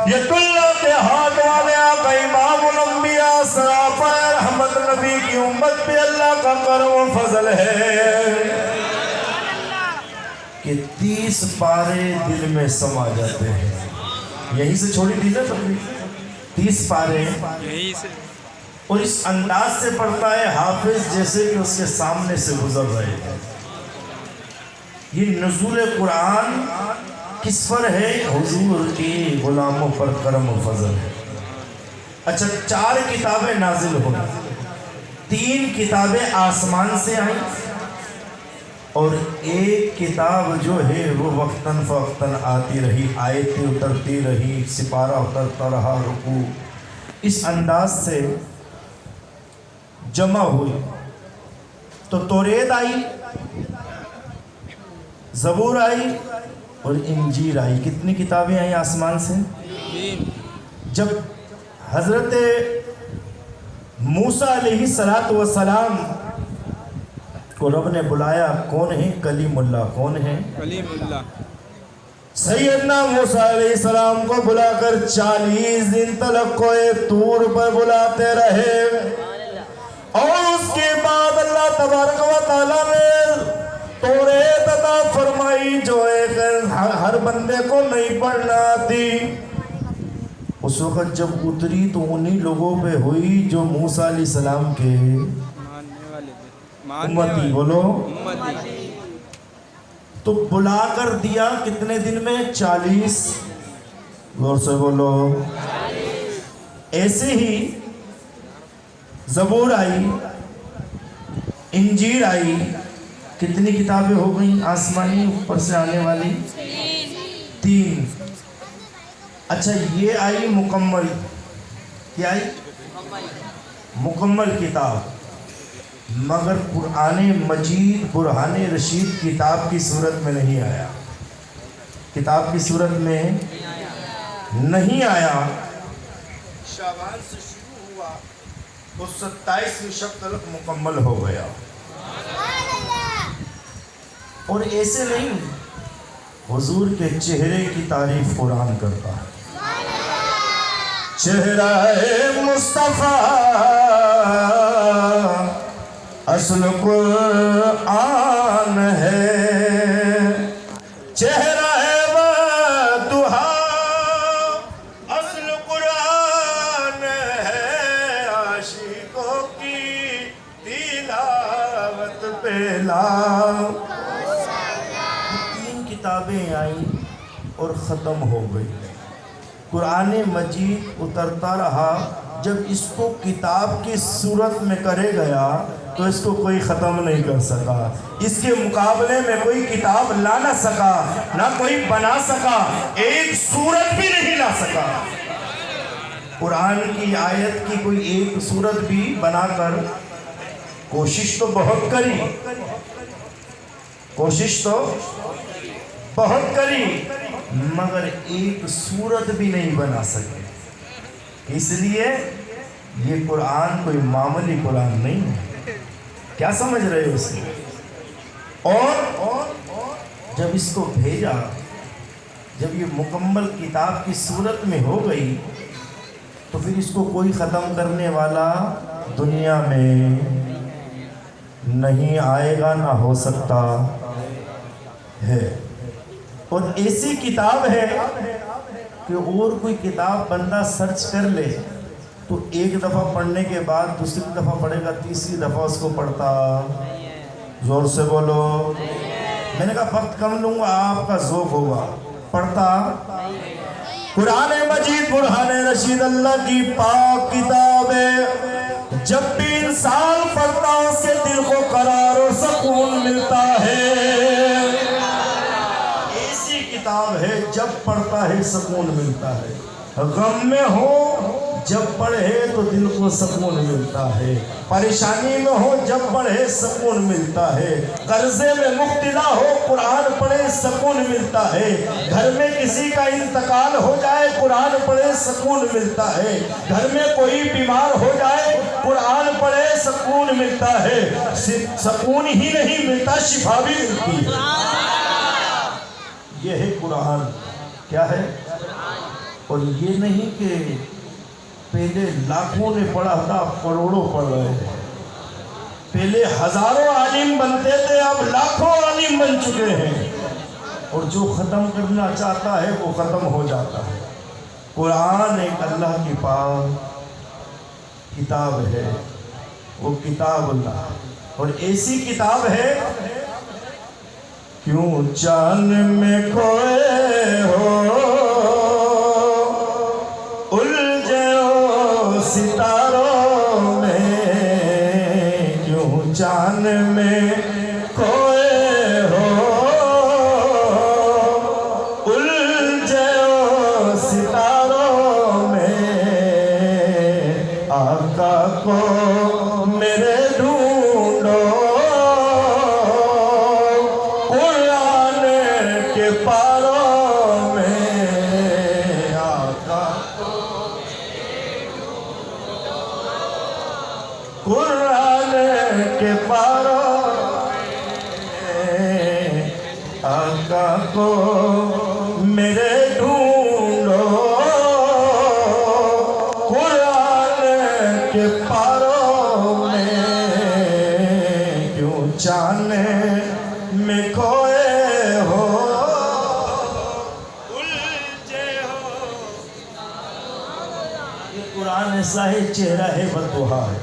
یہ اللہ کے ہاتھ والے آقا امام الانبیاء سراپا رحمت نبی کی امت پہ اللہ کا کرم و فضل ہے کہ 30 پارے دل میں سما جاتے ہیں. یہیں سے چھوڑی تھی نا تقریب 30 پارے یہیں سے, اور اس انداز سے پڑھتا ہے حافظ جیسے کہ اس کے سامنے سے گزر رہے ہیں. یہ نزول قرآن کس پر ہے؟ حضور کی غلاموں پر کرم و فضل ہے. اچھا 4 کتابیں نازل ہوئی, 3 کتابیں آسمان سے آئیں اور 1 کتاب جو ہے وہ وقتاً فوقتاً آتی رہی, آیتیں اترتی رہی, سپارہ اترتا رہا, رکوع اس انداز سے جمع ہوئی. تو توریت آئی, زبور آئی اور انجیل آئی. کتنی کتابیں آئیں آسمان سے؟ جب حضرت موسیٰ علیہ السلام کو رب نے بلایا, کون ہے؟ کلیم اللہ. کون ہے؟ کلیم اللہ. سیدنا موسیٰ علیہ السلام کو بلا کر 40 دن تلک کوئے طور پر بلاتے رہے, اور اس کے بعد اللہ تبارک و تعالیٰ نے توریت عطا فرمائی جو ایک ہر بندے کو نہیں پڑھنا آتی. اس وقت جب اتری تو انہی لوگوں پہ ہوئی جو موسیٰ علیہ السلام کے امتی. بولو تو بلا کر دیا کتنے دن میں؟ 40. غور سے بولو. ایسے ہی زبور آئی, انجیل آئی. کتنی کتابیں ہو گئیں آسمانی اوپر سے آنے والی؟ 3. اچھا یہ آئی مکمل. کیا آئی؟ مکمل کتاب. مگر قرآن مجید برہان رشید کتاب کی صورت میں نہیں آیا. کتاب کی صورت میں نہیں آیا. شعبان سے شروع ہوا تو 27ویں شب تک مکمل ہو گیا. اور ایسے نہیں, حضور کے چہرے کی تعریف قرآن کرتا ہے. چہرہ مصطفیٰ اصل قرآن ہے, چہرہ وضحیٰ اصل قرآن ہے, عاشقوں کی تلاوت پہ لاؤ. 3 کتابیں آئیں اور ختم ہو گئی. قرآن مجید اترتا رہا. جب اس کو کتاب کی صورت میں کرے گیا تو اس کو کوئی ختم نہیں کر سکا. اس کے مقابلے میں کوئی کتاب لا نہ سکا, نہ کوئی بنا سکا, ایک صورت بھی نہیں لا سکا. قرآن کی آیت کی کوئی ایک صورت بھی بنا کر کوشش تو بہت کری, کوشش تو بہت کری, مگر ایک صورت بھی نہیں بنا سکے. اس لیے یہ قرآن کوئی معمولی قرآن نہیں ہے. کیا سمجھ رہے ہو اس میں؟ اور جب اس کو بھیجا, جب یہ مکمل کتاب کی صورت میں ہو گئی تو پھر اس کو کوئی ختم کرنے والا دنیا میں نہیں آئے گا, نہ ہو سکتا ہے. اور ایسی کتاب ہے کہ اور کوئی کتاب بندہ سرچ کر لے تو ایک دفعہ پڑھنے کے بعد دوسری دفعہ پڑھے گا, تیسری دفعہ اس کو پڑھتا. زور سے بولو. میں نے کہا وقت کم لوں گا, آپ کا ذوق ہوگا. پڑھتا. قرآن مجید برہان رشید اللہ کی پاک کتاب ہے. جب بھی انسان پڑھتا اس سے دل کو قرار اور سکون ملتا ہے. کتاب ہے جب پڑھتا ہے سکون ملتا ہے. غم میں ہو جب پڑھے تو دل کو سکون ملتا ہے. پریشانی میں ہو جب پڑھے سکون ملتا ہے. قرضے میں مبتلا ہو قرآن پڑھے سکون ملتا ہے. گھر میں کسی کا انتقال ہو جائے قرآن پڑھے سکون ملتا ہے. گھر میں کوئی بیمار ہو جائے قرآن پڑھے سکون ملتا ہے. سکون ہی نہیں ملتا, شفا بھی ملتی ہے. یہ ہے قرآن. کیا ہے؟ اور یہ نہیں کہ پہلے لاکھوں نے پڑھا تھا اب کروڑوں پڑھ رہے ہیں، پہلے ہزاروں عالم بنتے تھے اب لاکھوں عالم بن چکے ہیں، اور جو ختم کرنا چاہتا ہے وہ ختم ہو جاتا ہے۔ قرآن ایک اللہ کی پاک کتاب ہے، وہ کتاب اللہ، اور ایسی کتاب ہے کیوں چاند میں کھوئے ہو الجھے ہو ستاروں میں، کیوں چاند میں کھوئے ہو الجھے ہو ستاروں میں، آقا کو میرے ڈھونڈو قرآن کے پاروں میں، آقا قرآن کے پاروں میں، آقا کو میرے ڈھونڈو قرآن کے پاروں میں، کیوں چاند میں کھوئے ہو الجھے ہو۔ یہ قرآن ایسا ہے چہرہ ہے بدوہا ہے۔